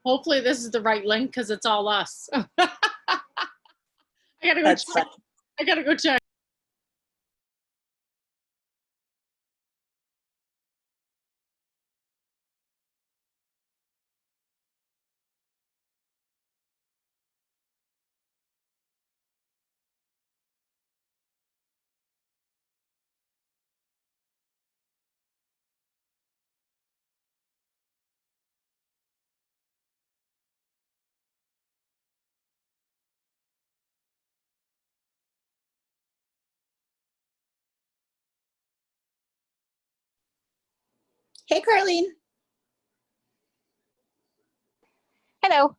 Hopefully this is the right link because it's all us. I gotta go That's check. fun. I gotta go check. Hey, Carlene. Hello.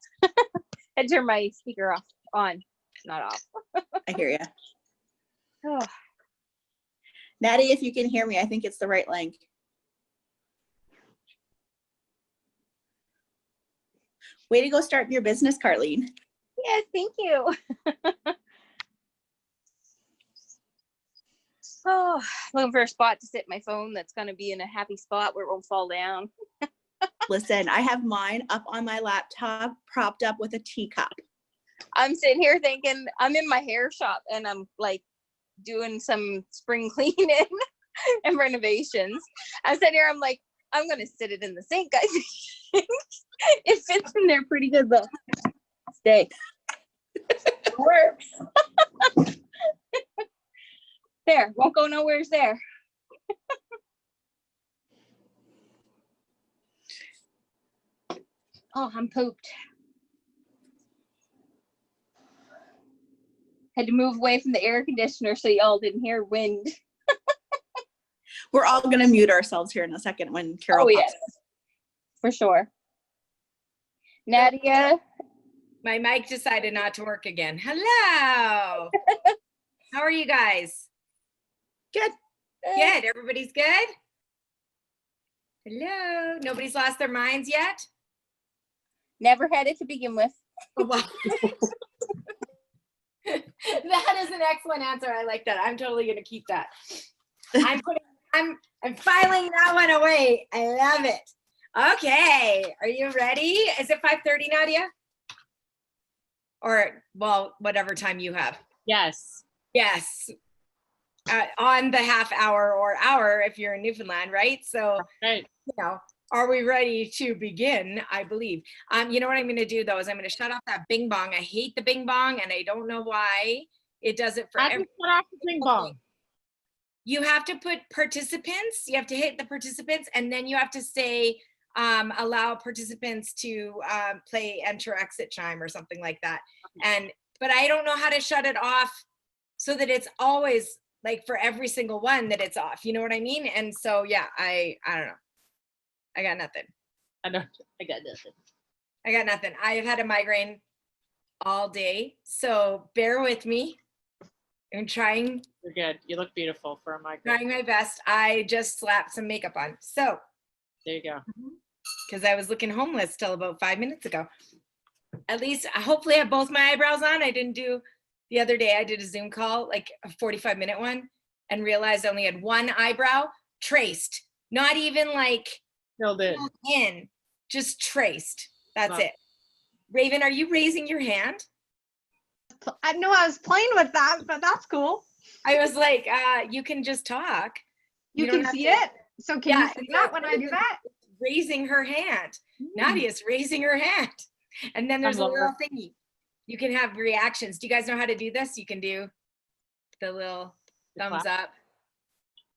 I turned my speaker off, on, not off. I hear you. Oh, Natty, if you can hear me, I think it's the right link. Way to go start your business, Carlene. yes, thank you. Oh, looking for a spot to sit my phone that's going to be in a happy spot where it won't fall down. Listen, I have mine up on my laptop, propped up with a teacup. I'm sitting here thinking, I'm in my hair shop and I'm like doing some spring cleaning and renovations. I'm sitting here, I'm like, I'm going to sit it in the sink, guys. It fits in there pretty good though. Stay. Works. There, won't go nowhere's there. Oh, I'm pooped. Had to move away from the air conditioner so y'all didn't hear wind. We're all going to mute ourselves here in a second when Carol pops. Yes, for sure. Nadia. My mic decided not to work again. Hello. How are you guys? Good. Good. Everybody's good? Hello. Nobody's lost their minds yet? Never had it to begin with. Oh, wow. That is an excellent answer. I like that. I'm totally going to keep that. I'm filing that one away. I love it. Okay. Are you ready? Is it 5:30, Nadia? Or, well, whatever time you have. Yes. Yes. On the half hour or hour if you're in Newfoundland, right? So, Right. you know, are we ready to begin? I believe. You know what I'm going to do though is I'm going to shut off that bing bong. I hate the bing bong and I don't know why it does it for How do you shut off the bing bong? You have to put participants. You have to hit the participants and then you have to say allow participants to play enter exit chime or something like that. But I don't know how to shut it off so that it's always like for every single one that it's off. You know what I mean? And so yeah, I don't know. I got nothing. I got nothing. I got nothing. I have had a migraine all day, so bear with me. I'm trying. You're good. You look beautiful for a migraine. Trying my best. I just slapped some makeup on. So there you go. Because I was looking homeless till about 5 minutes ago. At least, hopefully I have both my eyebrows on. I didn't do, the other day I did a Zoom call, like a 45-minute one, and realized I only had one eyebrow traced. Not even like filled in, just traced. That's Wow. it. Raven, are you raising your hand? I know I was playing with that, but that's cool. I was like, you can just talk. You don't can have see to- it. So can you Yeah, see that when I do that? Raising her hand. Nadia's raising her hand. And then there's a love little her. thingy. You can have reactions. Do you guys know how to do this? You can do the little thumbs up.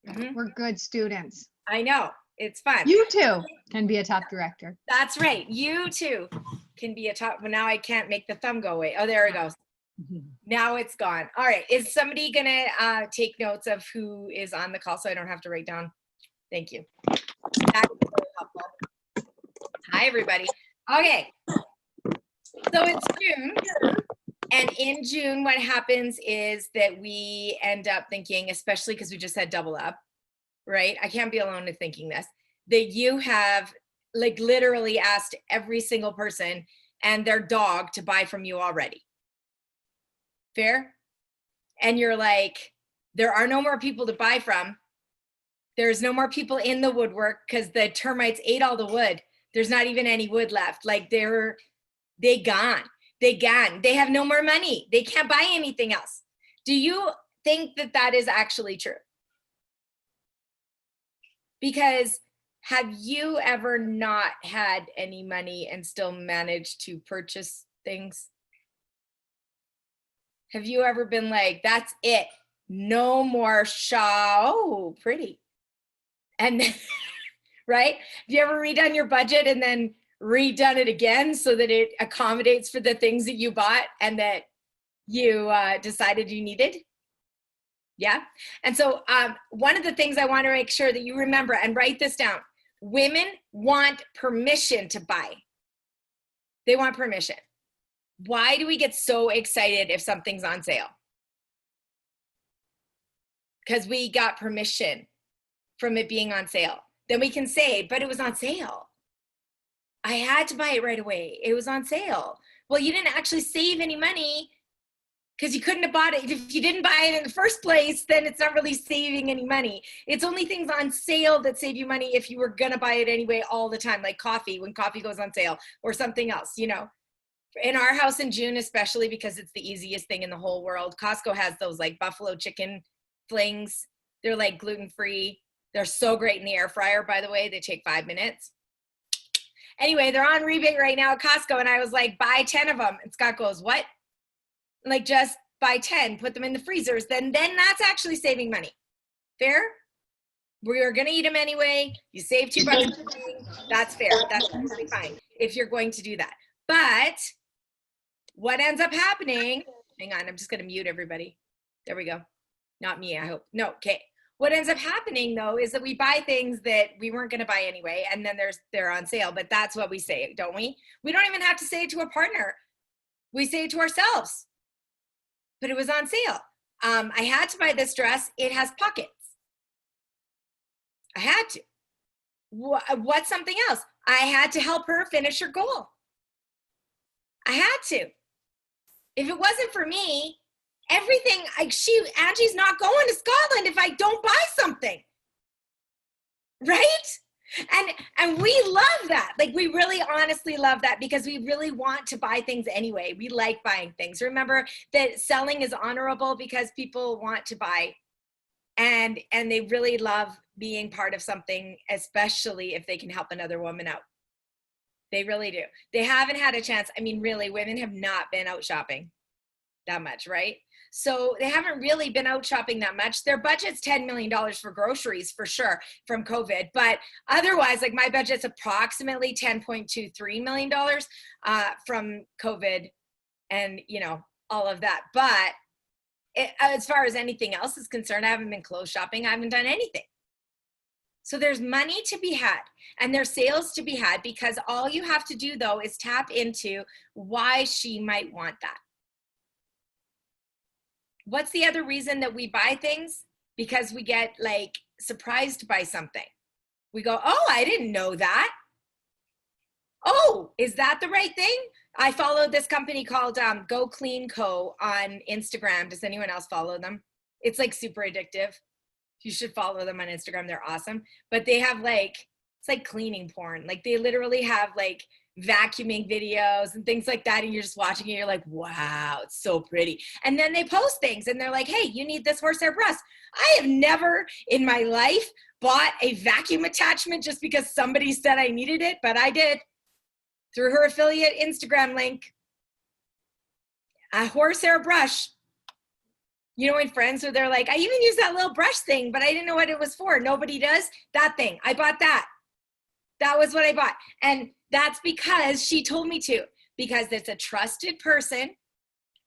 Mhm. We're good students. I know. It's fun. You too can be a top director. That's right. You too can be a top. Well, now I can't make the thumb go away. Oh, there it goes. Now it's gone. All right. Is somebody going to take notes of who is on the call so I don't have to write down? Thank you. That is very helpful. Hi, everybody. Okay. So it's June. And in June, what happens is that we end up thinking, especially because we just had double up, right? I can't be alone in thinking this, that you have like literally asked every single person and their dog to buy from you already. Fair? And you're like, there are no more people to buy from. There's no more people in the woodwork because the termites ate all the wood. There's not even any wood left. Like they gone. They have no more money. They can't buy anything else. Do you think that that is actually true? Because have you ever not had any money and still managed to purchase things? Have you ever been like, that's it, no more oh, pretty. And then, right? Have you ever redone your budget and then redone it again so that it accommodates for the things that you bought and that you decided you needed? Yeah. And so one of the things I want to make sure that you remember and write this down, women want permission to buy. They want permission. Why do we get so excited if something's on sale? Because we got permission from it being on sale. Then we can say, but it was on sale. I had to buy it right away. It was on sale. Well, you didn't actually save any money because you couldn't have bought it. If you didn't buy it in the first place, then it's not really saving any money. It's only things on sale that save you money if you were gonna buy it anyway all the time, like coffee, when coffee goes on sale, or something else, you know. In our house in June, especially because it's the easiest thing in the whole world, Costco has those like buffalo chicken flings. They're like gluten-free. They're so great in the air fryer, by the way. They take 5 minutes. Anyway, they're on rebate right now at Costco, and I was like, buy 10 of them. And Scott goes, what? Like, just buy 10, put them in the freezers. Then that's actually saving money. Fair? We are gonna eat them anyway. You save $2. That's fair. That's totally fine if you're going to do that. But what ends up happening, hang on, I'm just gonna mute everybody. There we go. Not me, I hope. No, okay. What ends up happening though is that we buy things that we weren't gonna buy anyway, and then they're on sale, but that's what we say, don't we? We don't even have to say it to a partner. We say it to ourselves. But it was on sale. I had to buy this dress. It has pockets. I had to. What's something else? I had to help her finish her goal. I had to. If it wasn't for me, everything, Angie's not going to Scotland if I don't buy something. Right? And we love that. Like, we really honestly love that because we really want to buy things anyway. We like buying things. Remember that selling is honorable because people want to buy, and they really love being part of something, especially if they can help another woman out. They really do. They haven't had a chance. I mean, really, women have not been out shopping that much, right? So they haven't really been out shopping that much. Their budget's $10 million for groceries for sure from COVID. But otherwise, like, my budget's approximately $10.23 million from COVID and, you know, all of that. But as far as anything else is concerned, I haven't been clothes shopping. I haven't done anything. So there's money to be had and there's sales to be had, because all you have to do though is tap into why she might want that. What's the other reason that we buy things? Because we get like surprised by something. We go, oh, I didn't know that. Oh, is that the right thing? I followed this company called Go Clean Co. on Instagram. Does anyone else follow them? It's like super addictive. You should follow them on Instagram. They're awesome. But they have like, it's like cleaning porn. Like, they literally have like vacuuming videos and things like that, and you're just watching it, you're like, wow, it's so pretty. And then they post things and they're like, hey, you need this horsehair brush. I have never in my life bought a vacuum attachment just because somebody said I needed it, but I did through her affiliate Instagram link. A horsehair brush. You know, when friends are, they're like, I even use that little brush thing, but I didn't know what it was for. Nobody does. That thing, I bought that. That was what I bought. And that's because she told me to, because it's a trusted person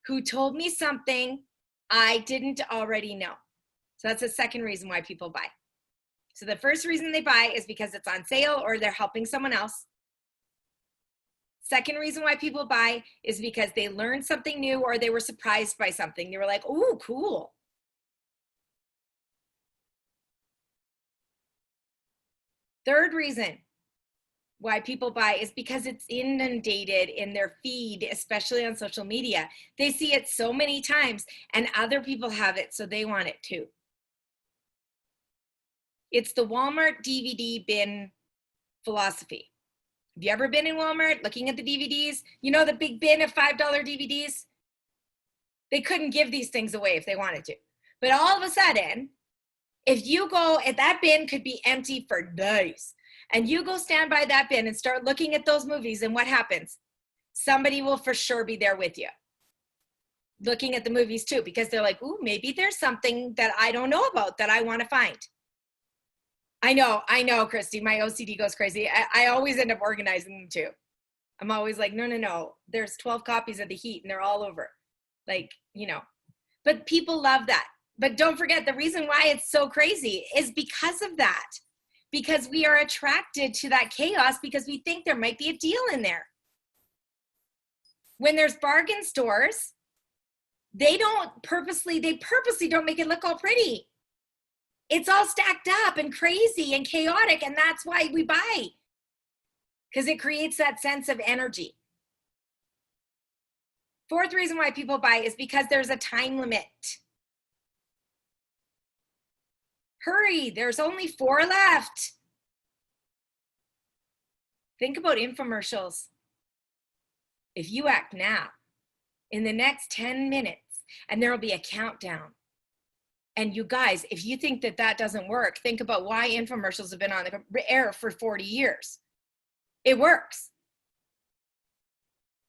who told me something I didn't already know. So that's the second reason why people buy. So the first reason they buy is because it's on sale or they're helping someone else. Second reason why people buy is because they learned something new or they were surprised by something. They were like, ooh, cool. Third reason why people buy is because it's inundated in their feed, especially on social media. They see it so many times and other people have it, so they want it too. It's the Walmart DVD bin philosophy. Have you ever been in Walmart looking at the DVDs? You know the big bin of $5 DVDs? They couldn't give these things away if they wanted to. But all of a sudden, if you go, if that bin could be empty for days, and you go stand by that bin and start looking at those movies, and what happens? Somebody will for sure be there with you, looking at the movies too, because they're like, ooh, maybe there's something that I don't know about that I want to find. I know, Christy, my OCD goes crazy. I always end up organizing them too. I'm always like, no, there's 12 copies of The Heat and they're all over. Like, you know, but people love that. But don't forget, the reason why it's so crazy is because of that. Because we are attracted to that chaos because we think there might be a deal in there. When there's bargain stores, they purposely don't make it look all pretty. It's all stacked up and crazy and chaotic, and that's why we buy. Because it creates that sense of energy. Fourth reason why people buy is because there's a time limit. Hurry, there's only 4 left. Think about infomercials. If you act now, in the next 10 minutes, and there will be a countdown. And you guys, if you think that that doesn't work, think about why infomercials have been on the air for 40 years. It works.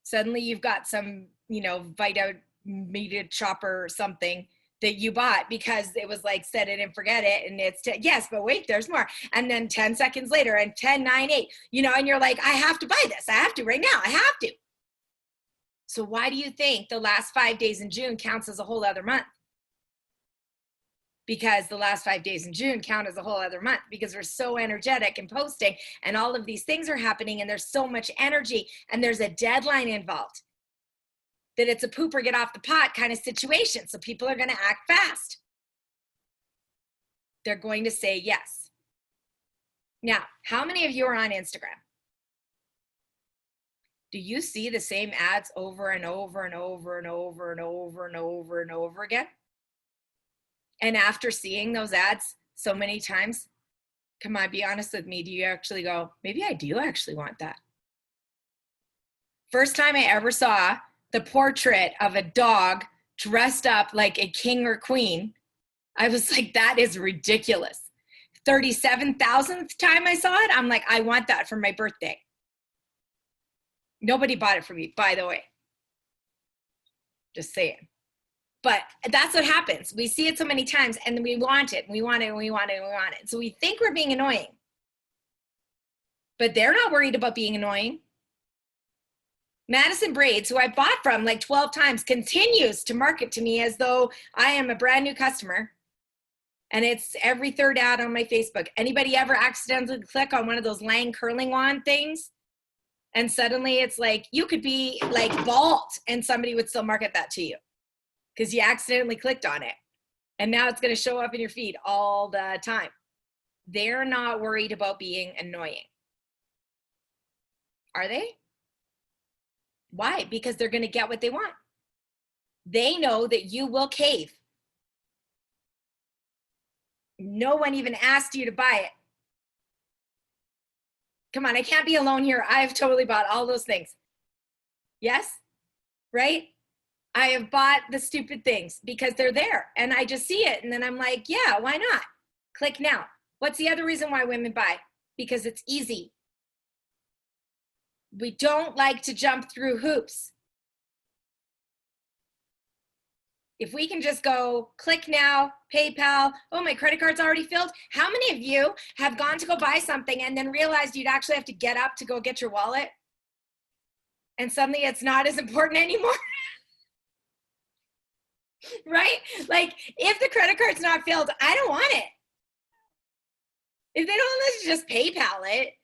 Suddenly you've got some, you know, Vita meat chopper or something that you bought because it was like set it and forget it, and it's yes, but wait, there's more. And then 10 seconds later, and 10, 9, 8, you know, and you're like, I have to buy this. I have to right now. I have to. So why do you think the last 5 days in June counts as a whole other month? Because the last 5 days in June count as a whole other month, because we're so energetic and posting and all of these things are happening and there's so much energy and there's a deadline involved that it's a poop or get off the pot kind of situation. So people are going to act fast. They're going to say yes. Now, how many of you are on Instagram? Do you see the same ads over and over and over and over and over and over and over again? And after seeing those ads so many times, come on, be honest with me, do you actually go, maybe I do actually want that? First time I ever saw the portrait of a dog dressed up like a king or queen, I was like, that is ridiculous. 37,000th time I saw it, I'm like, I want that for my birthday. Nobody bought it for me, by the way. Just saying. But that's what happens. We see it so many times and we want it, and we want it, and we want it, and we want it. So we think we're being annoying. But they're not worried about being annoying. Madison Braids, who I bought from like 12 times, continues to market to me as though I am a brand new customer. And it's every third ad on my Facebook. Anybody ever accidentally click on one of those Lang curling wand things? And suddenly it's like, you could be like bald and somebody would still market that to you because you accidentally clicked on it. And now it's going to show up in your feed all the time. They're not worried about being annoying. Are they? Why? Because they're going to get what they want. They know that you will cave. No one even asked you to buy it. Come on, I can't be alone here. I've totally bought all those things. Yes? Right? I have bought the stupid things because they're there and I just see it and then I'm like, yeah, why not? Click now. What's the other reason why women buy? Because it's easy. We don't like to jump through hoops. If we can just go click now, PayPal, oh, my credit card's already filled. How many of you have gone to go buy something and then realized you'd actually have to get up to go get your wallet? And suddenly it's not as important anymore. Right? Like if the credit card's not filled, I don't want it. If they don't let you just PayPal it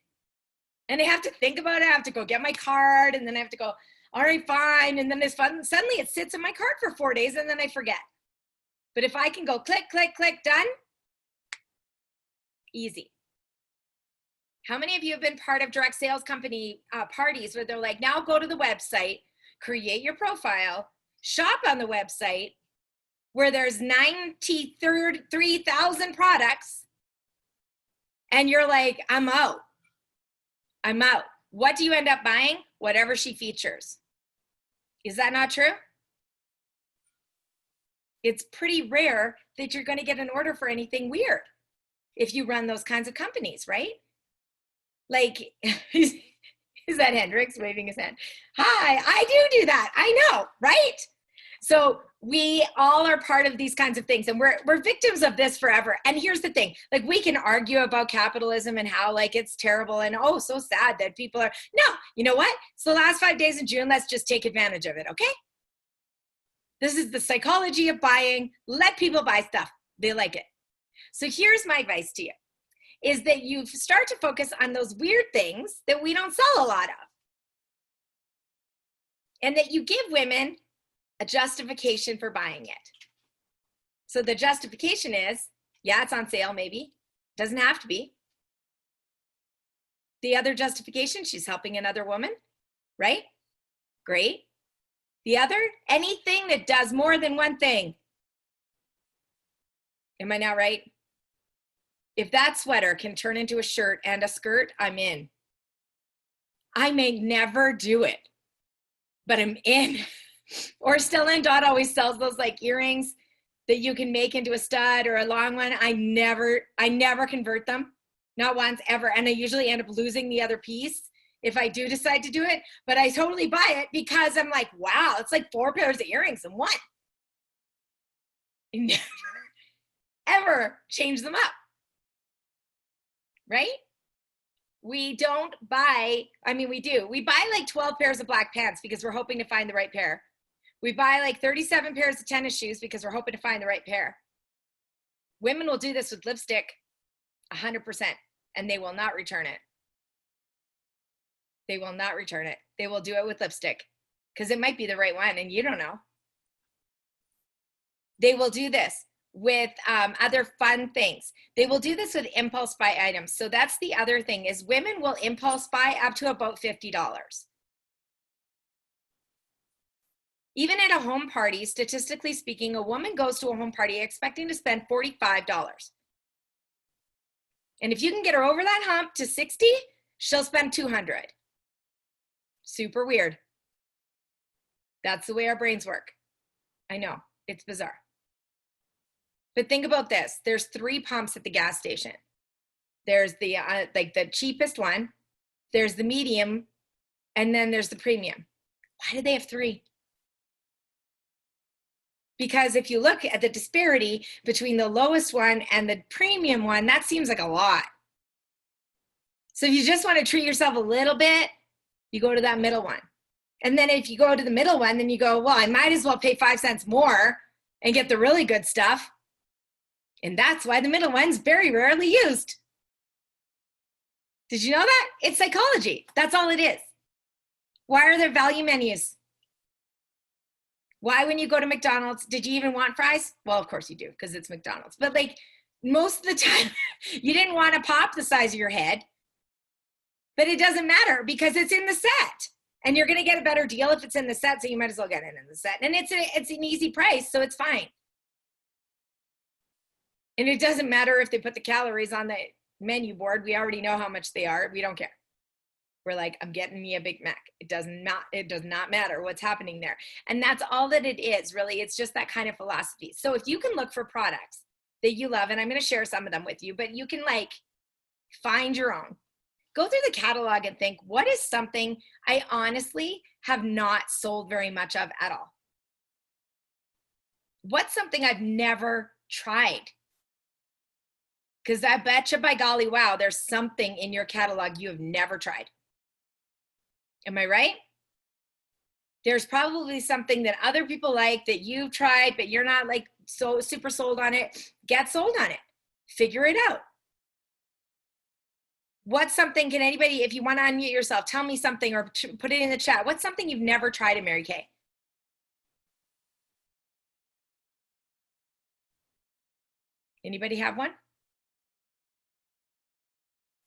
and they have to think about it, I have to go get my card and then I have to go, all right, fine. And then it's fun. Suddenly it sits in my cart for 4 days and then I forget. But if I can go click, click, click, done, easy. How many of you have been part of direct sales company parties where they're like, now go to the website, create your profile, shop on the website where there's 93,000 products and you're like, I'm out. I'm out. what do you end up buying? Whatever she features. Is that not true? It's pretty rare that you're going to get an order for anything weird if you run those kinds of companies, right? Like, is that Hendrix waving his hand? Hi, I do that. I know, right? So we all are part of these kinds of things, and we're victims of this forever. And here's the thing, like, we can argue about capitalism and how like it's terrible and oh, so sad that people are, no, you know what? It's the last 5 days in June. Let's just take advantage of it, okay? This is the psychology of buying. Let people buy stuff. They like it. So here's my advice to you, is that you start to focus on those weird things that we don't sell a lot of. And that you give women a justification for buying it. So the justification is, yeah, it's on sale maybe. Doesn't have to be. The other justification, she's helping another woman, right? Great. The other, anything that does more than one thing. Am I now right? If that sweater can turn into a shirt and a skirt, I'm in. I may never do it, but I'm in. Or Still in Dot always sells those like earrings that you can make into a stud or a long one. I never convert them, not once ever. And I usually end up losing the other piece if I do decide to do it, but I totally buy it because I'm like, wow, it's like 4 pairs of earrings in one. I never, ever change them up, right? We don't buy, I mean, we do. We buy like 12 pairs of black pants because we're hoping to find the right pair. We buy like 37 pairs of tennis shoes because we're hoping to find the right pair. Women will do this with lipstick 100%, and they will not return it. They will not return it. They will do it with lipstick because it might be the right one and you don't know. They will do this with other fun things. They will do this with impulse buy items. So that's the other thing, is women will impulse buy up to about $50. Even at a home party, statistically speaking, a woman goes to a home party expecting to spend $45. And if you can get her over that hump to 60, she'll spend 200. Super weird. That's the way our brains work. I know, it's bizarre. But think about this. There's 3 pumps at the gas station. There's the like the cheapest one, there's the medium, and then there's the premium. Why do they have 3? Because if you look at the disparity between the lowest one and the premium one, that seems like a lot. So if you just want to treat yourself a little bit, you go to that middle one. And then if you go to the middle one, then you go, well, I might as well pay 5 cents more and get the really good stuff. And that's why the middle one's very rarely used. Did you know that? It's psychology. That's all it is. Why are there value menus? Why, when you go to McDonald's, did you even want fries? Well, of course you do, because it's McDonald's. But like most of the time, you didn't want to pop the size of your head. But it doesn't matter because it's in the set. And you're going to get a better deal if it's in the set, so you might as well get it in the set. And it's an easy price, so it's fine. And it doesn't matter if they put the calories on the menu board. We already know how much they are. We don't care. We're like, I'm getting me a Big Mac. It does not matter what's happening there. And that's all that it is, really. It's just that kind of philosophy. So if you can look for products that you love, and I'm going to share some of them with you, but you can like find your own. Go through the catalog and think, what is something I honestly have not sold very much of at all? What's something I've never tried? Because I betcha by golly, wow, there's something in your catalog you have never tried. Am I right? There's probably something that other people like that you've tried, but you're not like so super sold on it. Get sold on it. Figure it out. What's something, can anybody, if you want to unmute yourself, tell me something or put it in the chat. What's something you've never tried at Mary Kay? Anybody have one?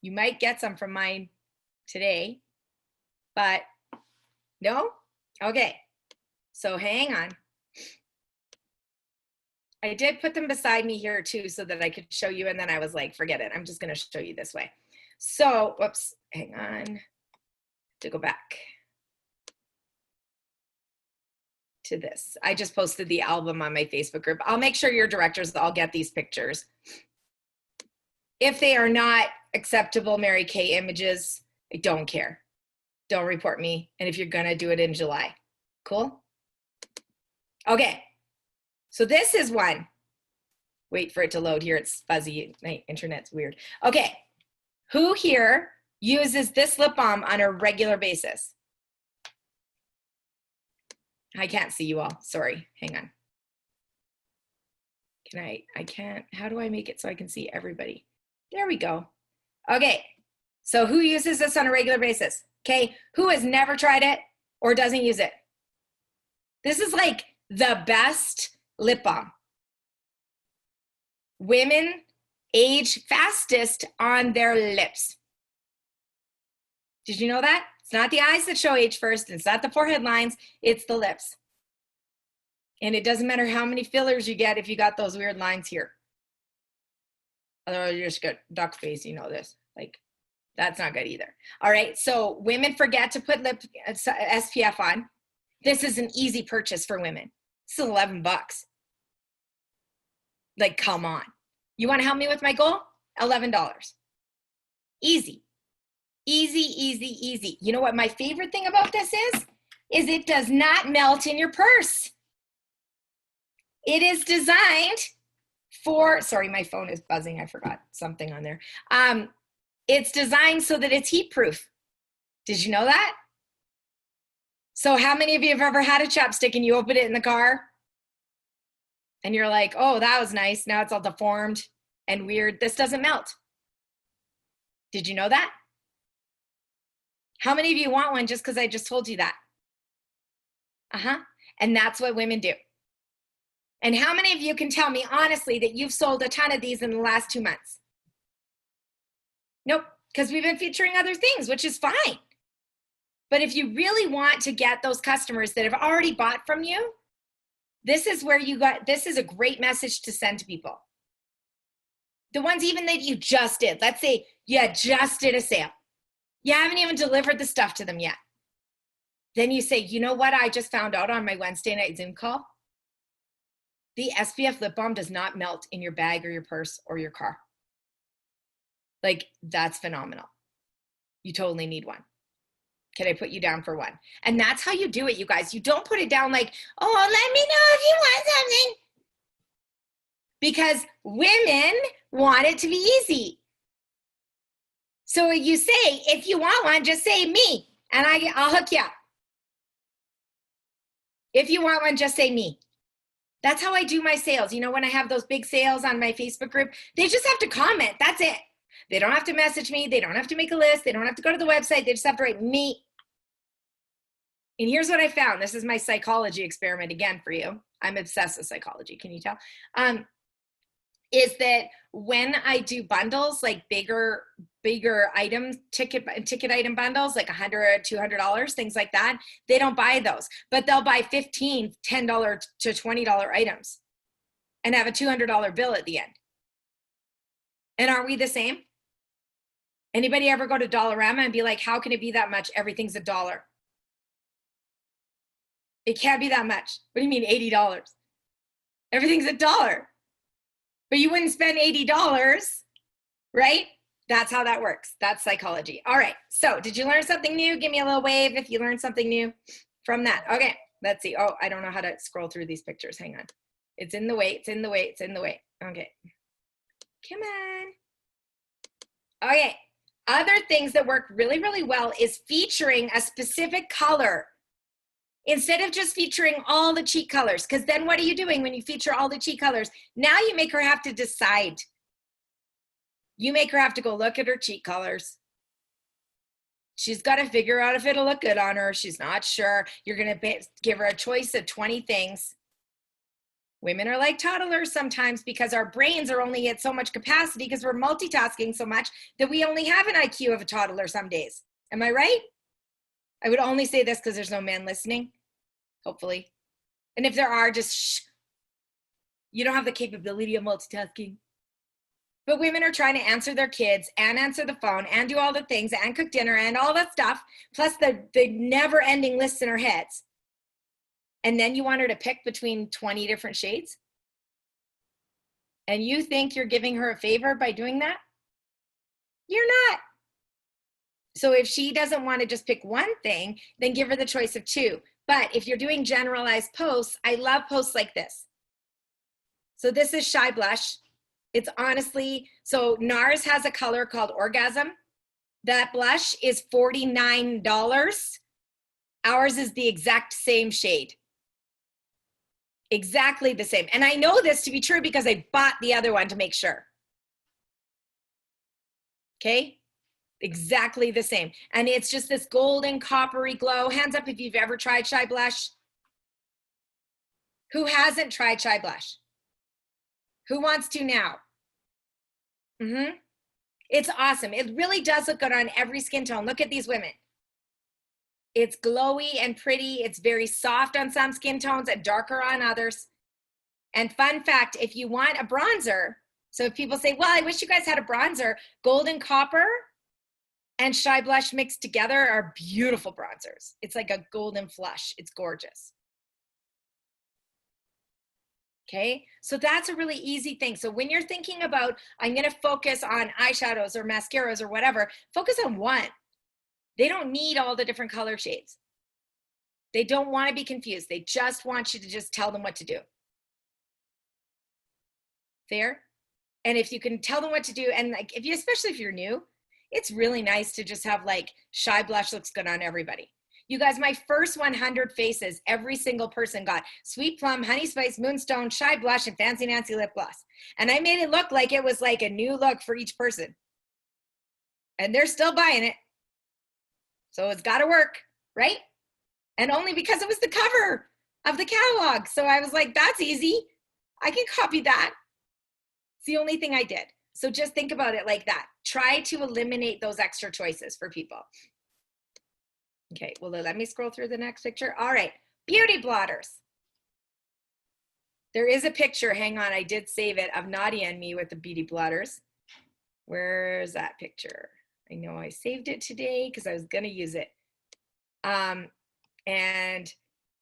You might get some from mine today, but no? Okay, so hang on. I did put them beside me here too so that I could show you, and then I was like, forget it. I'm just gonna show you this way. So, whoops, hang on. to go back to this. I just posted the album on my Facebook group. I'll make sure your directors all get these pictures. If they are not acceptable Mary Kay images, I don't care. Don't report me. And if you're gonna do it in July, cool? Okay, so this is one. Wait for it to load here. It's fuzzy. My internet's weird. Okay, who here uses this lip balm on a regular basis? I can't see you all. Sorry. Hang on. I can't. How do I make it so I can see everybody? There we go. Okay, so who uses this on a regular basis? Okay, who has never tried it or doesn't use it? This is like the best lip balm. Women age fastest on their lips. Did you know that? It's not the eyes that show age first. It's not the forehead lines. It's the lips. And it doesn't matter how many fillers you get if you got those weird lines here. Otherwise, you just got duck face, you know this. Like, that's not good either. All right, so women forget to put lip SPF on. This is an easy purchase for women. This is 11 bucks. Like, come on. You want to help me with my goal? $11. Easy. Easy, easy, easy. You know what my favorite thing about this is? Is it does not melt in your purse. It is designed for, sorry, my phone is buzzing. I forgot something on there. It's designed so that it's heat proof. Did you know that? So how many of you have ever had a chapstick and you open it in the car? And you're like, oh, that was nice. Now it's all deformed and weird. This doesn't melt. Did you know that? How many of you want one just because I just told you that? And that's what women do. And how many of you can tell me honestly that you've sold a ton of these in the last 2 months? Nope, because we've been featuring other things, which is fine. But if you really want to get those customers that have already bought from you, this is where you got, this is a great message to send to people. The ones even that you just did. Let's say you just did a sale. You haven't even delivered the stuff to them yet. Then you say, you know what I just found out on my Wednesday night Zoom call? The SPF lip balm does not melt in your bag or your purse or your car. Like, that's phenomenal. You totally need one. Can I put you down for one? And that's how you do it, you guys. You don't put it down like, oh, let me know if you want something. Because women want it to be easy. So you say, if you want one, just say me, and I'll hook you up. If you want one, just say me. That's how I do my sales. You know, when I have those big sales on my Facebook group, they just have to comment. That's it. They don't have to message me. They don't have to make a list. They don't have to go to the website. They just have to write me. And here's what I found. This is my psychology experiment again for you. I'm obsessed with psychology. Can you tell? Is that when I do bundles, like bigger item ticket item bundles, like $100, $200, things like that, they don't buy those, but they'll buy $15, $10 to $20 items and have a $200 bill at the end. And aren't we the same? Anybody ever go to Dollarama and be like, how can it be that much? Everything's $1. It can't be that much. What do you mean $80? Everything's $1. But you wouldn't spend $80, right? That's how that works. That's psychology. All right. So did you learn something new? Give me a little wave if you learned something new from that. Okay. Let's see. Oh, I don't know how to scroll through these pictures. Hang on. It's in the way. It's in the way. It's in the way. Okay. Come on. Okay. Other things that work really, really well is featuring a specific color instead of just featuring all the cheat colors. Because then what are you doing when you feature all the cheat colors? Now you make her have to decide. You make her have to go look at her cheat colors. She's got to figure out if it'll look good on her. She's not sure. You're going to give her a choice of 20 things. Women are like toddlers sometimes because our brains are only at so much capacity because we're multitasking so much that we only have an IQ of a toddler some days. Am I right? I would only say this because there's no men listening, hopefully. And if there are, just shh. You don't have the capability of multitasking. But women are trying to answer their kids and answer the phone and do all the things and cook dinner and all that stuff, plus the never ending lists in her heads. And then you want her to pick between 20 different shades? And you think you're giving her a favor by doing that? You're not. So if she doesn't want to just pick one thing, then give her the choice of 2. But if you're doing generalized posts, I love posts like this. So this is Shy Blush. It's honestly, so NARS has a color called Orgasm. That blush is $49. Ours is the exact same shade. Exactly the same. And I know this to be true because I bought the other one to make sure. Okay? Exactly the same. And it's just this golden coppery glow. Hands up if you've ever tried Shy Blush. Who hasn't tried Shy Blush? Who wants to now? It's awesome. It really does look good on every skin tone. Look at these women. It's glowy and pretty. It's very soft on some skin tones and darker on others. And fun fact, if you want a bronzer, so if people say, well, I wish you guys had a bronzer, Golden Copper and Shy Blush mixed together are beautiful bronzers. It's like a golden flush. It's gorgeous. Okay, so that's a really easy thing. So when you're thinking about, I'm going to focus on eyeshadows or mascaras or whatever, focus on one. They don't need all the different color shades. They don't want to be confused. They just want you to just tell them what to do. Fair? And if you can tell them what to do, and like, if you, especially if you're new, it's really nice to just have like Shy Blush looks good on everybody. You guys, my first 100 faces, every single person got Sweet Plum, Honey Spice, Moonstone, Shy Blush, and Fancy Nancy Lip Gloss. And I made it look like it was like a new look for each person. And they're still buying it. So it's got to work, right? And only because it was the cover of the catalog. So I was like, that's easy. I can copy that. It's the only thing I did. So just think about it like that. Try to eliminate those extra choices for people. Okay, well, let me scroll through the next picture. All right, beauty blotters. There is a picture, hang on, I did save it, of Nadia and me with the beauty blotters. Where's that picture? I know I saved it today because I was gonna use it. And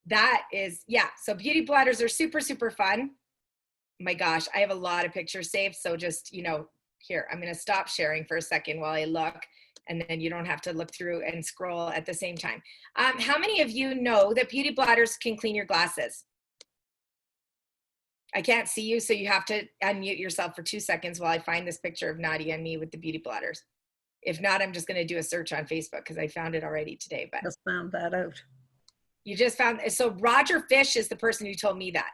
that is, yeah, so beauty blotters are super, super fun. My gosh, I have a lot of pictures saved, so just, you know, here, I'm gonna stop sharing for a second while I look, and then you don't have to look through and scroll at the same time. How many of you know that beauty blotters can clean your glasses? I can't see you, so you have to unmute yourself for 2 seconds while I find this picture of Nadia and me with the beauty blotters. If not, I'm just gonna do a search on Facebook because I found it already today. But Just found that out. You just found, so Roger Fish is the person who told me that.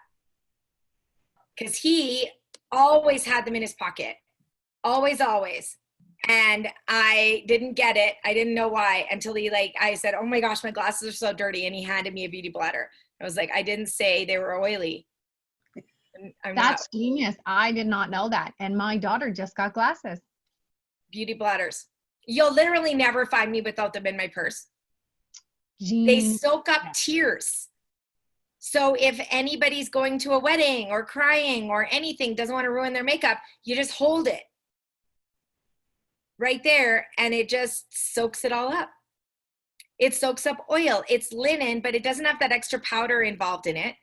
Because he always had them in his pocket. Always, always. And I didn't get it. I didn't know why until he I said, oh my gosh, my glasses are so dirty. And he handed me a beauty blotter. I was like, I didn't say they were oily. That's genius. I did not know that. And my daughter just got glasses. Beauty blotters. You'll literally never find me without them in my purse. Genius. They soak up tears. So if anybody's going to a wedding or crying or anything, doesn't want to ruin their makeup, you just hold it right there and it just soaks it all up. It soaks up oil. It's linen, but it doesn't have that extra powder involved in it.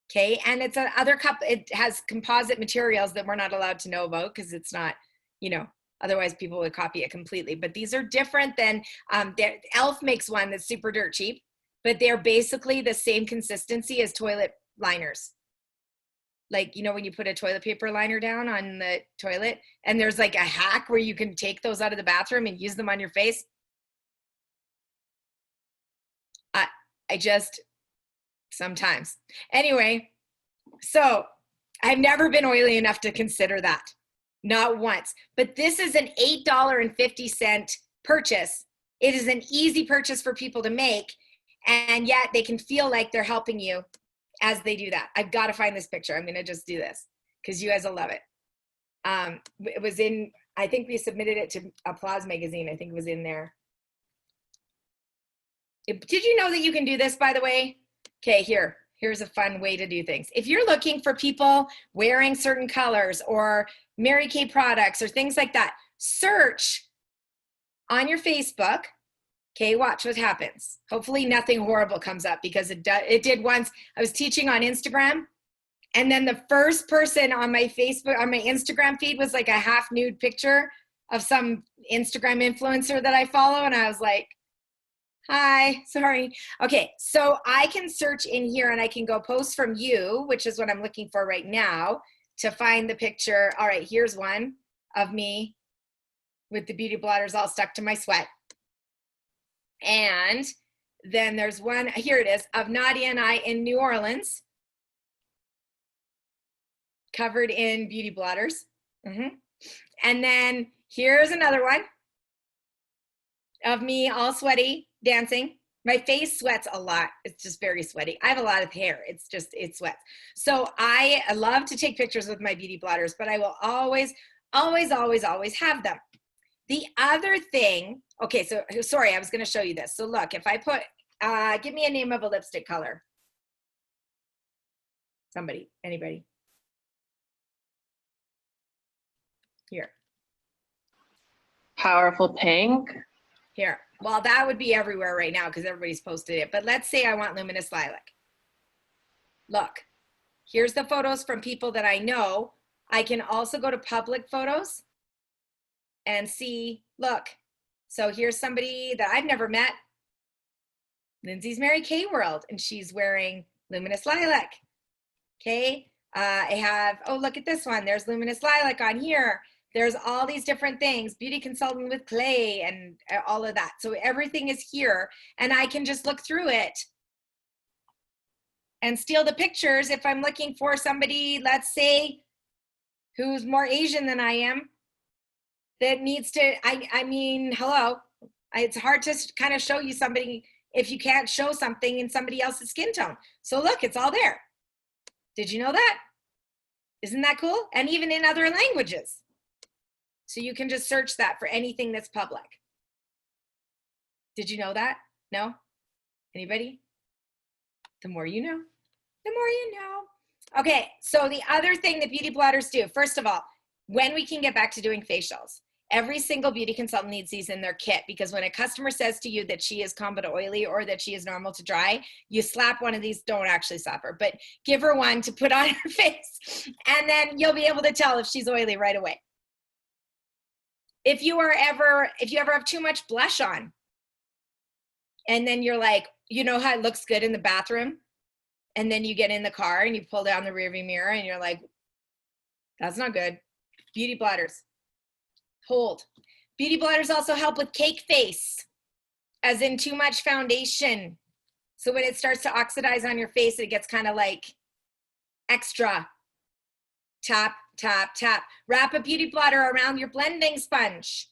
Okay. And it's another cup. It has composite materials that we're not allowed to know about because it's not, you know, otherwise people would copy it completely. But these are different than, Elf makes one that's super dirt cheap, but they're basically the same consistency as toilet liners. Like, you know, when you put a toilet paper liner down on the toilet and there's like a hack where you can take those out of the bathroom and use them on your face. I just, sometimes. Anyway, so I've never been oily enough to consider that. Not once. But this is an $8.50 purchase. It is an easy purchase for people to make. And yet they can feel like they're helping you as they do that. I've got to find this picture. I'm going to just do this because you guys will love it. It was in, I think we submitted it to Applause magazine. I think it was in there. Did you know that you can do this, by the way? Okay, here. Here's a fun way to do things. If you're looking for people wearing certain colors or Mary Kay products or things like that, search on your Facebook. Okay, watch what happens. Hopefully nothing horrible comes up, because it did once. I was teaching on Instagram, and then the first person on my Facebook, on my Instagram feed, was like a half nude picture of some Instagram influencer that I follow. And I was like, hi, sorry. Okay, so I can search in here and I can go post from you, which is what I'm looking for right now, to find the picture. All right, here's one of me with the beauty blotters all stuck to my sweat. And then there's one, here it is, of Nadia and I in New Orleans, covered in beauty blotters. And then here's another one of me all sweaty, dancing. My face sweats a lot. It's just very sweaty. I have a lot of hair. It's just, it sweats. So I love to take pictures with my beauty blotters, but I will always, always, always, always have them. The other thing, okay, so sorry, I was going to show you this. So look, if I put, give me a name of a lipstick color. Somebody, anybody? Here. Powerful pink. Here. Well, that would be everywhere right now because everybody's posted it. But let's say I want luminous lilac. Look, here's the photos from people that I know. I can also go to public photos and see, look. So here's somebody that I've never met. Lindsay's Mary Kay World, and she's wearing luminous lilac. Okay. I have, oh, look at this one. There's luminous lilac on here. There's all these different things, beauty consultant with clay and all of that. So everything is here, and I can just look through it and steal the pictures if I'm looking for somebody, let's say, who's more Asian than I am, that needs to, I mean, hello. It's hard to kind of show you somebody if you can't show something in somebody else's skin tone. So look, it's all there. Did you know that? Isn't that cool? And even in other languages. So you can just search that for anything that's public. Did you know that? No? Anybody? The more you know, the more you know. Okay, so the other thing that beauty blotters do, first of all, when we can get back to doing facials, every single beauty consultant needs these in their kit, because when a customer says to you that she is combo to oily or that she is normal to dry, you slap one of these, don't actually slap her, but give her one to put on her face, and then you'll be able to tell if she's oily right away. If you ever have too much blush on, and then you're like, you know how it looks good in the bathroom, and then you get in the car and you pull down the rearview mirror and you're like, that's not good. Beauty blotters. Hold. Beauty blotters also help with cake face, as in too much foundation. So when it starts to oxidize on your face, it gets kind of like extra. Tap, tap, tap. Wrap a beauty blotter around your blending sponge.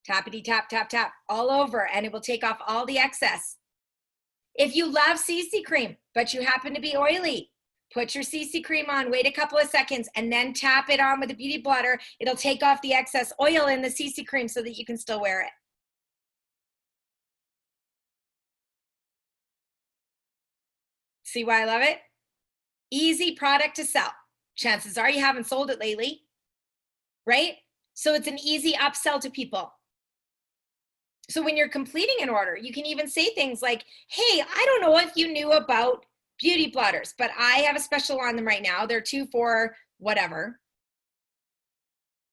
Tappity, tap, tap, tap, all over, and it will take off all the excess. If you love CC cream, but you happen to be oily, put your CC cream on, wait a couple of seconds, and then tap it on with a beauty blotter. It'll take off the excess oil in the CC cream so that you can still wear it. See why I love it? Easy product to sell. Chances are you haven't sold it lately, right? So it's an easy upsell to people. So when you're completing an order, you can even say things like, hey, I don't know if you knew about beauty blotters, but I have a special on them right now. They're 2 for whatever.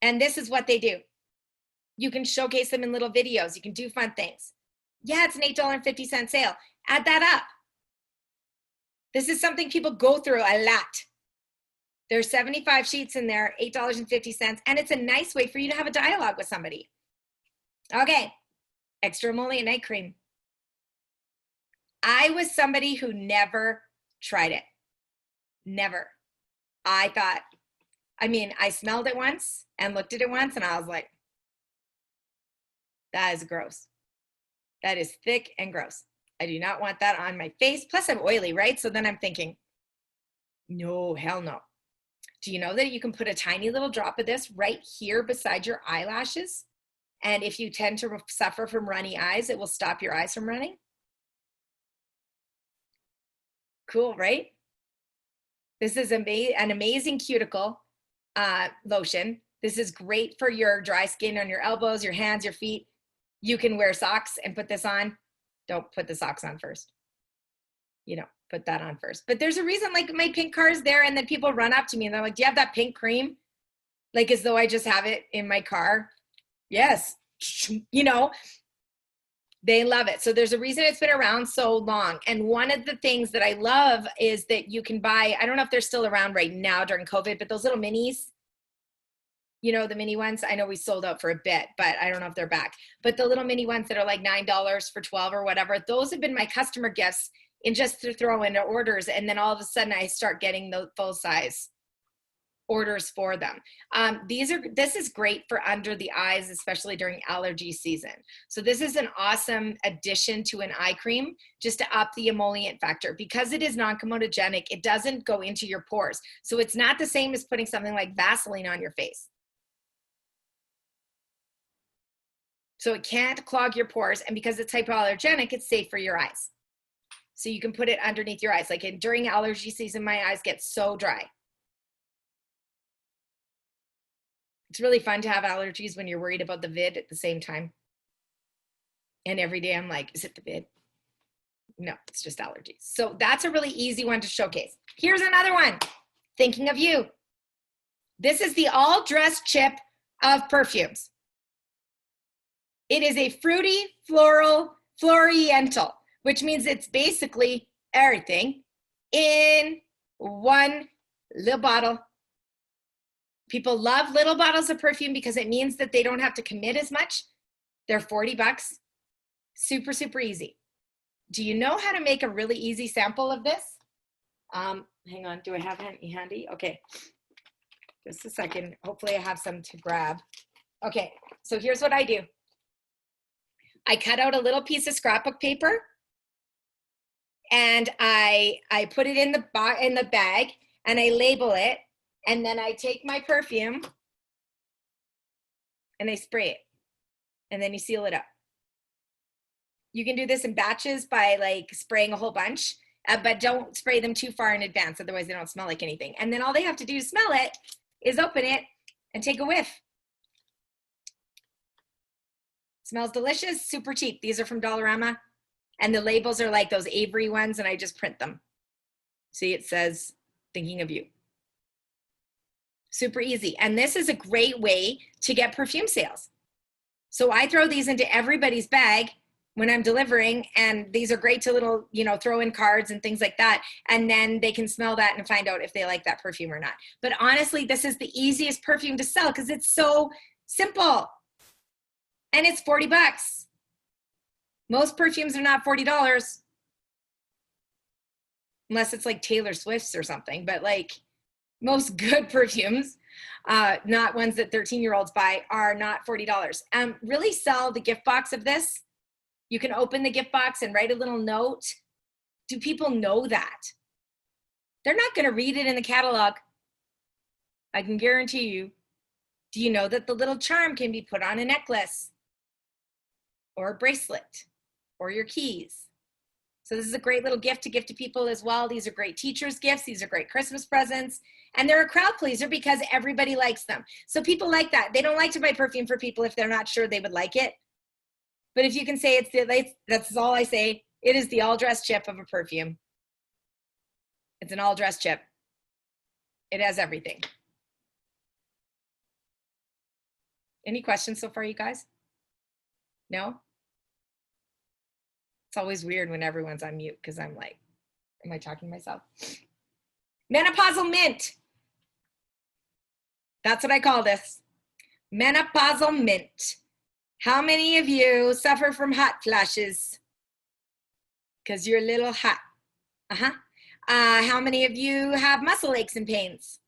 And this is what they do. You can showcase them in little videos. You can do fun things. Yeah, it's an $8.50 sale. Add that up. This is something people go through a lot. There's 75 sheets in there, $8.50, and it's a nice way for you to have a dialogue with somebody. Okay, extra emollient night cream. I was somebody who never tried it. Never. I smelled it once and looked at it once, and I was like, that is gross. That is thick and gross. I do not want that on my face. Plus, I'm oily, right? So then I'm thinking, no, hell no. Do you know that you can put a tiny little drop of this right here beside your eyelashes? And if you tend to suffer from runny eyes, it will stop your eyes from running. Cool, right? This is an amazing cuticle lotion. This is great for your dry skin on your elbows, your hands, your feet. You can wear socks and put this on. Don't put the socks on first. You know, put that on first. But there's a reason, like my pink car is there, and then people run up to me and they're like, do you have that pink cream? Like as though I just have it in my car. Yes. You know, they love it. So there's a reason it's been around so long. And one of the things that I love is that you can buy, I don't know if they're still around right now during COVID, but those little minis, you know, the mini ones, I know we sold out for a bit, but I don't know if they're back. But the little mini ones that are like $9 for 12 or whatever, those have been my customer gifts in just to throw into orders. And then all of a sudden I start getting the full size orders for them. This is great for under the eyes, especially during allergy season. So this is an awesome addition to an eye cream just to up the emollient factor. Because it is non-comedogenic, it doesn't go into your pores. So it's not the same as putting something like Vaseline on your face. So it can't clog your pores, and because it's hypoallergenic, it's safe for your eyes. So you can put it underneath your eyes. Like during allergy season, my eyes get so dry. It's really fun to have allergies when you're worried about the vid at the same time. And every day I'm like, is it the vid? No, it's just allergies. So that's a really easy one to showcase. Here's another one. Thinking of you. This is the all-dressed chip of perfumes. It is a fruity, floral, floriental, which means it's basically everything in one little bottle. People love little bottles of perfume because it means that they don't have to commit as much. They're $40. Super, super easy. Do you know how to make a really easy sample of this? Hang on, do I have it handy? Okay, just a second. Hopefully I have some to grab. Okay, so here's what I do. I cut out a little piece of scrapbook paper and I put it in the bag and I label it, and then I take my perfume and I spray it, and then you seal it up. You can do this in batches by like spraying a whole bunch, but don't spray them too far in advance, otherwise they don't smell like anything. And then all they have to do to smell it is open it and take a whiff. Smells delicious, super cheap. These are from Dollarama, and the labels are like those Avery ones, and I just print them. See, it says, thinking of you. Super easy. And this is a great way to get perfume sales. So I throw these into everybody's bag when I'm delivering, and these are great to little, you know, throw in cards and things like that. And then they can smell that and find out if they like that perfume or not. But honestly, this is the easiest perfume to sell because it's so simple. And it's $40. Most perfumes are not $40. Unless it's like Taylor Swift's or something. But like most good perfumes, not ones that 13-year-olds buy, are not $40. Really sell the gift box of this. You can open the gift box and write a little note. Do people know that? They're not going to read it in the catalog. I can guarantee you. Do you know that the little charm can be put on a necklace or a bracelet or your keys? So this is a great little gift to give to people as well. These are great teachers' gifts. These are great Christmas presents. And they're a crowd pleaser because everybody likes them. So people like that. They don't like to buy perfume for people if they're not sure they would like it. But if you can say that's all I say. It is the all-dressed chip of a perfume. It's an all-dressed chip. It has everything. Any questions so far, you guys? No? It's always weird when everyone's on mute because I'm like, am I talking to myself? Menopausal mint. That's what I call this. Menopausal mint. How many of you suffer from hot flashes? Because you're a little hot. How many of you have muscle aches and pains?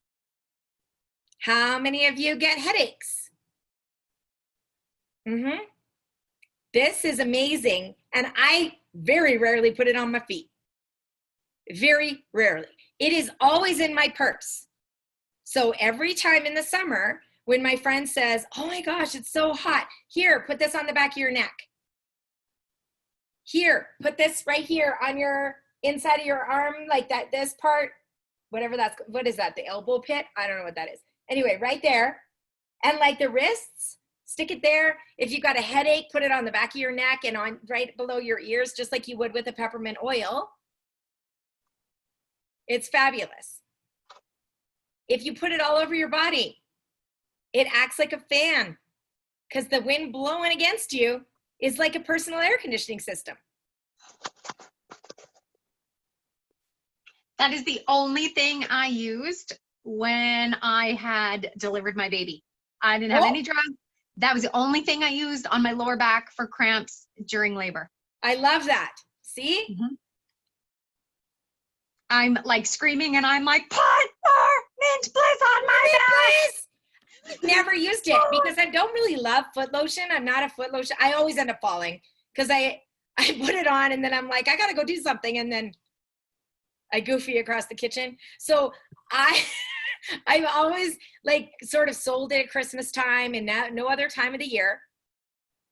How many of you get headaches? This is amazing. And I very rarely put it on my feet. Very rarely. It is always in my purse. So every time in the summer, when my friend says, oh my gosh, it's so hot. Here, put this on the back of your neck. Here, put this right here on your inside of your arm, like that, this part. whatever that's, what is that? The elbow pit? I don't know what that is. Anyway, right there. And like the wrists, stick it there. If you've got a headache, put it on the back of your neck and on right below your ears, just like you would with a peppermint oil. It's fabulous. If you put it all over your body, it acts like a fan because the wind blowing against you is like a personal air conditioning system. That is the only thing I used when I had delivered my baby. I didn't have any drugs. That was the only thing I used on my lower back for cramps during labor. I love that. See? Mm-hmm. I'm like screaming and I'm like, put more mint bliss on my back. Never used it because I don't really love foot lotion. I'm not a foot lotion. I always end up falling because I put it on and then I'm like, I got to go do something. And then I goofy across the kitchen. So I've always like sort of sold it at Christmas time and no other time of the year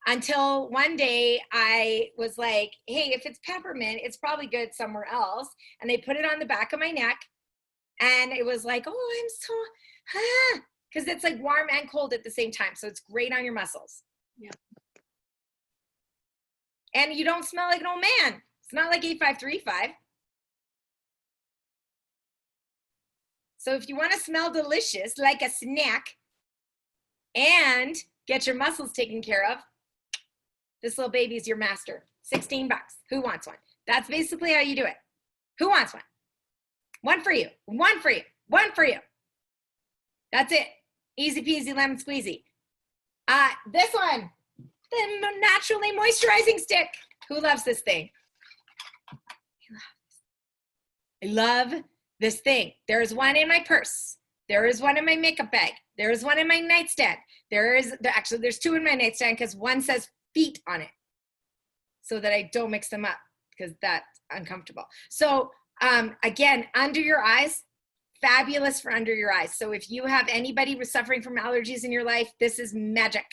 until one day I was like, hey, if it's peppermint, it's probably good somewhere else. And they put it on the back of my neck and it was like, oh, I'm so, because it's like warm and cold at the same time. So it's great on your muscles. Yeah. And you don't smell like an old man. It's not like 8535. So if you want to smell delicious, like a snack, and get your muscles taken care of, this little baby is your master. 16 bucks. Who wants one? That's basically how you do it. Who wants one? One for you. One for you. One for you. That's it. Easy peasy lemon squeezy. This one, the naturally moisturizing stick. Who loves this thing? I love this thing. There is one in my purse. There is one in my makeup bag. There is one in my nightstand. Actually, there's two in my nightstand because one says feet on it so that I don't mix them up because that's uncomfortable. So again, under your eyes, fabulous for under your eyes. So if you have anybody suffering from allergies in your life, this is magic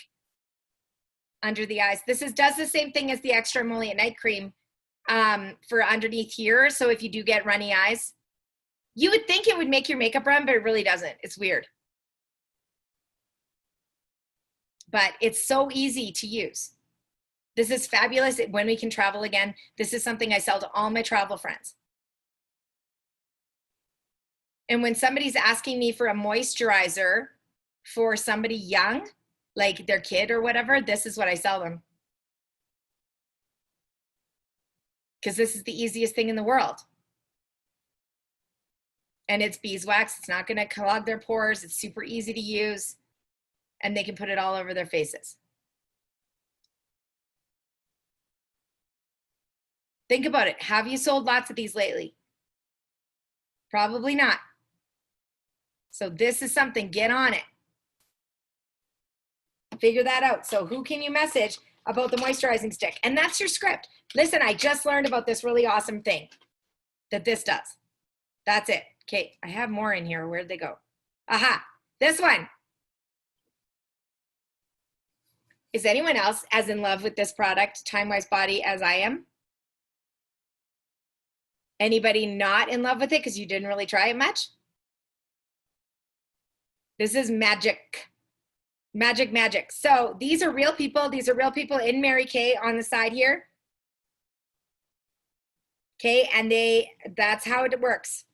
under the eyes. This does the same thing as the extra emollient night cream for underneath here. So if you do get runny eyes, you would think it would make your makeup run, but it really doesn't. It's weird. But it's so easy to use. This is fabulous when we can travel again. This is something I sell to all my travel friends. And when somebody's asking me for a moisturizer for somebody young, like their kid or whatever, this is what I sell them. Because this is the easiest thing in the world. And it's beeswax. It's not going to clog their pores. It's super easy to use. And they can put it all over their faces. Think about it. Have you sold lots of these lately? Probably not. So this is something, get on it. Figure that out. So who can you message about the moisturizing stick? And that's your script. Listen, I just learned about this really awesome thing that this does. That's it. Okay, I have more in here. Where'd they go? Aha, this one. Is anyone else as in love with this product, Time Wise Body, as I am? Anybody not in love with it because you didn't really try it much? This is magic. Magic, magic. So these are real people. These are real people in Mary Kay on the side here. Okay, and that's how it works.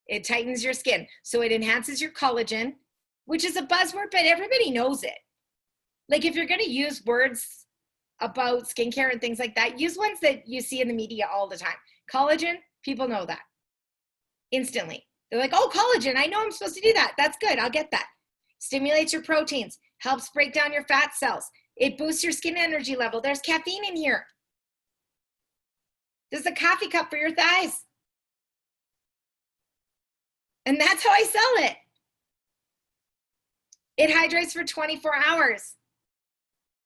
It tightens your skin. So it enhances your collagen, which is a buzzword, but everybody knows it. Like if you're going to use words about skincare and things like that, use ones that you see in the media all the time. Collagen, people know that instantly. They're like, oh, collagen, I know I'm supposed to do that. That's good, I'll get that. Stimulates your proteins, helps break down your fat cells. It boosts your skin energy level. There's caffeine in here. This is a coffee cup for your thighs. And that's how I sell it. It hydrates for 24 hours.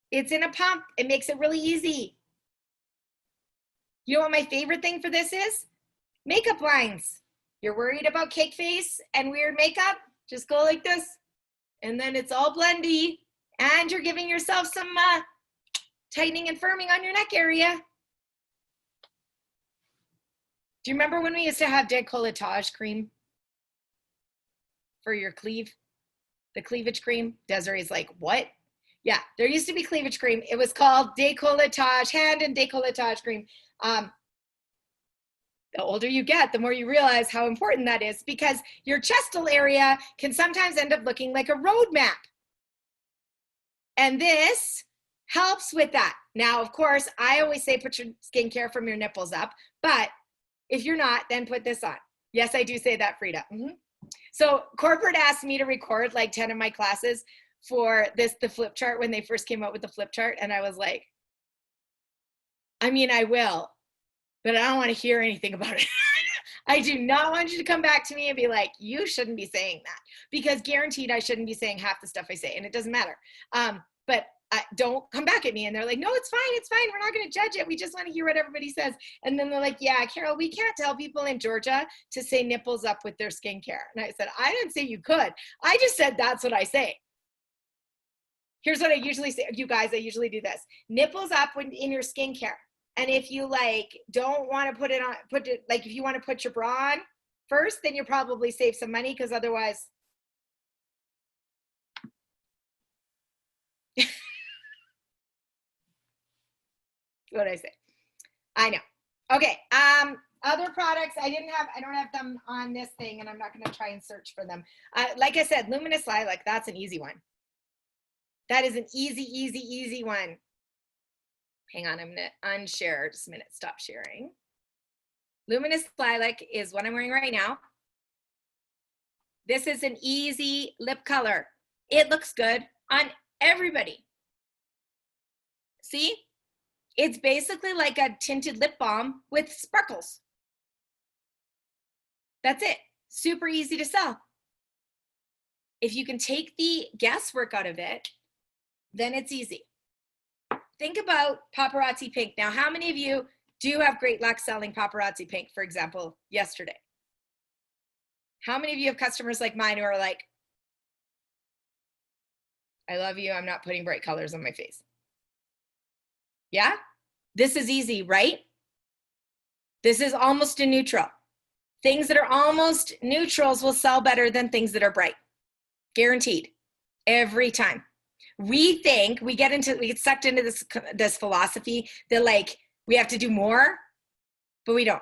It's in a pump. It makes it really easy. You know what my favorite thing for this is? Makeup lines. You're worried about cake face and weird makeup? Just go like this. And then it's all blendy. And you're giving yourself some tightening and firming on your neck area. Do you remember when we used to have décolletage cream? for your the cleavage cream? Desiree's like, what? Yeah, there used to be cleavage cream. It was called décolletage, hand and décolletage cream. The older you get, the more you realize how important that is, because your chestal area can sometimes end up looking like a road map. And this helps with that. Now, of course, I always say put your skincare from your nipples up, but if you're not, then put this on. Yes, I do say that, Frida. So corporate asked me to record like 10 of my classes for the flip chart when they first came out with the flip chart. And I was like, I mean, I will, but I don't want to hear anything about it. I do not want you to come back to me and be like, you shouldn't be saying that, because guaranteed I shouldn't be saying half the stuff I say, and it doesn't matter. But don't come back at me. And they're like, no, it's fine. We're not going to judge it. We just want to hear what everybody says. And then they're like, yeah, Carol, we can't tell people in Georgia to say nipples up with their skincare. And I said, I didn't say you could. I just said that's what I say. Here's what I usually say. You guys, I usually do this. Nipples up in your skincare. And if you like don't want to put it like if you want to put your bra on first, then you'll probably save some money, because otherwise what I say. I know. Okay. Other products I don't have them on this thing, and I'm not going to try and search for them. Like I said, Luminous Lilac, that's an easy one. That is an easy one. Hang on, I'm going to unshare. Just a minute. Stop sharing. Luminous Lilac is what I'm wearing right now. This is an easy lip color. It looks good on everybody. See? It's basically like a tinted lip balm with sparkles. That's it. Super easy to sell. If you can take the guesswork out of it, then it's easy. Think about Paparazzi Pink. Now, how many of you do have great luck selling Paparazzi Pink, for example, yesterday? How many of you have customers like mine who are like, I love you, I'm not putting bright colors on my face? Yeah? This is easy, right? This is almost a neutral. Things that are almost neutrals will sell better than things that are bright. Guaranteed. Every time. We get sucked into this philosophy that like we have to do more, but we don't.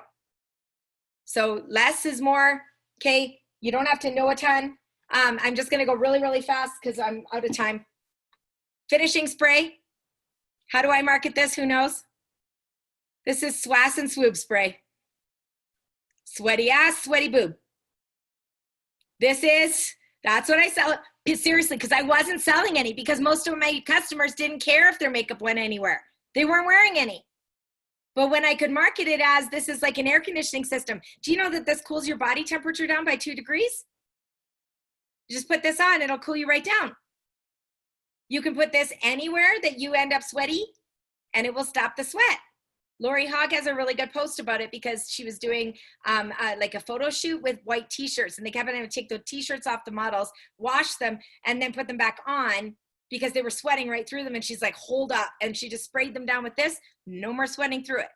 So less is more. Okay, you don't have to know a ton. I'm just gonna go really fast because I'm out of time. Finishing spray. How do I market this? Who knows? This is Swass and Swoop spray. Sweaty ass, sweaty boob. That's what I sell. Seriously, because I wasn't selling any, because most of my customers didn't care if their makeup went anywhere. They weren't wearing any. But when I could market it as this is like an air conditioning system. Do you know that this cools your body temperature down by 2 degrees? You just put this on, it'll cool you right down. You can put this anywhere that you end up sweaty, and it will stop the sweat. Lori Hogue has a really good post about it, because she was doing like a photo shoot with white t-shirts, and they kept having to take the t-shirts off the models, wash them, and then put them back on because they were sweating right through them. And she's like, hold up. And she just sprayed them down with this. No more sweating through it.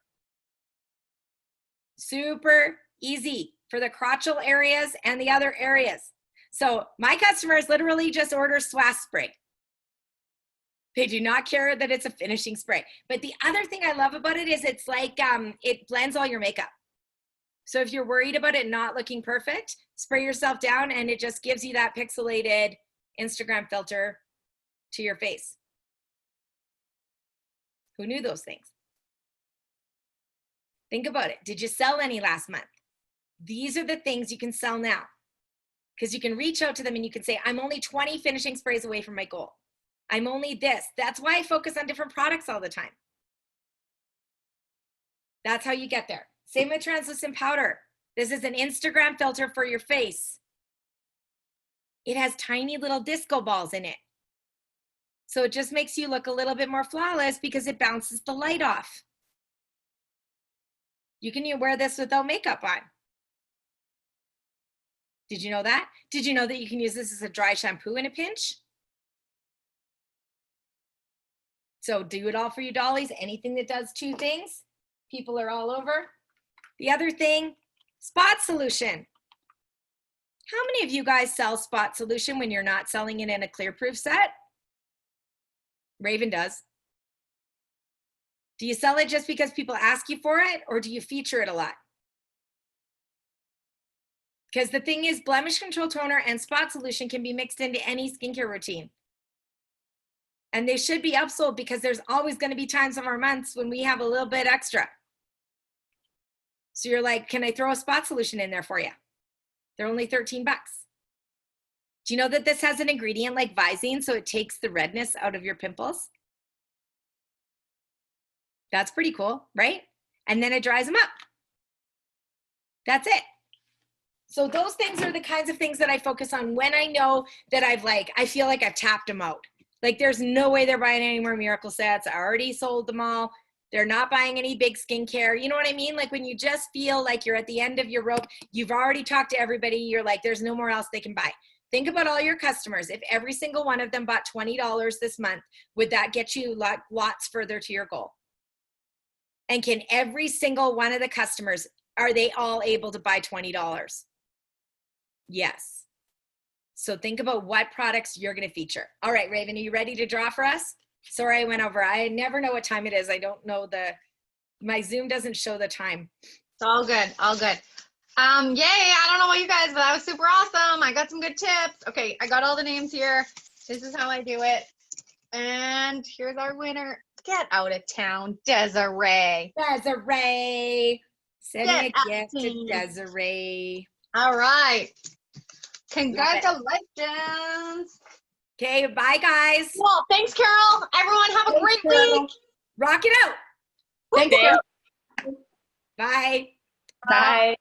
Super easy for the crotchal areas and the other areas. So my customers literally just order Swass spray. They do not care that it's a finishing spray. But the other thing I love about it is it's like, it blends all your makeup. So if you're worried about it not looking perfect, spray yourself down and it just gives you that pixelated Instagram filter to your face. Who knew those things? Think about it. Did you sell any last month? These are the things you can sell now, because you can reach out to them and you can say, I'm only 20 finishing sprays away from my goal. I'm only this. That's why I focus on different products all the time. That's how you get there. Same with translucent powder. This is an Instagram filter for your face. It has tiny little disco balls in it. So it just makes you look a little bit more flawless because it bounces the light off. You can wear this without makeup on. Did you know that? Did you know that you can use this as a dry shampoo in a pinch? So do it all for you, dollies. Anything that does 2 things, people are all over. The other thing, spot solution. How many of you guys sell spot solution when you're not selling it in a clear proof set? Raven does. Do you sell it just because people ask you for it, or do you feature it a lot? Because the thing is, blemish control toner and spot solution can be mixed into any skincare routine. And they should be upsold because there's always going to be times of our months when we have a little bit extra. So you're like, can I throw a spot solution in there for you? They're only 13 bucks. Do you know that this has an ingredient like Visine, so it takes the redness out of your pimples? That's pretty cool, right? And then it dries them up. That's it. So those things are the kinds of things that I focus on when I know that I feel like I've tapped them out. Like there's no way they're buying any more miracle sets. I already sold them all. They're not buying any big skincare. You know what I mean? Like when you just feel like you're at the end of your rope, you've already talked to everybody. You're like, there's no more else they can buy. Think about all your customers. If every single one of them bought $20 this month, would that get you lots further to your goal? And can every single one of the customers, are they all able to buy $20? Yes. So think about what products you're going to feature. All right, Raven, are you ready to draw for us? Sorry, I went over. I never know what time it is. I don't know my Zoom doesn't show the time. It's all good. All good. Yay. I don't know about you guys, but that was super awesome. I got some good tips. Okay. I got all the names here. This is how I do it. And here's our winner. Get out of town, Desiree. Desiree. Send me a Get gift out. to Desiree. All right. Congratulations. Okay, bye guys. Well, thanks, Carol. Everyone have a great week. Rock it out. Thanks, Carol. Bye. Bye.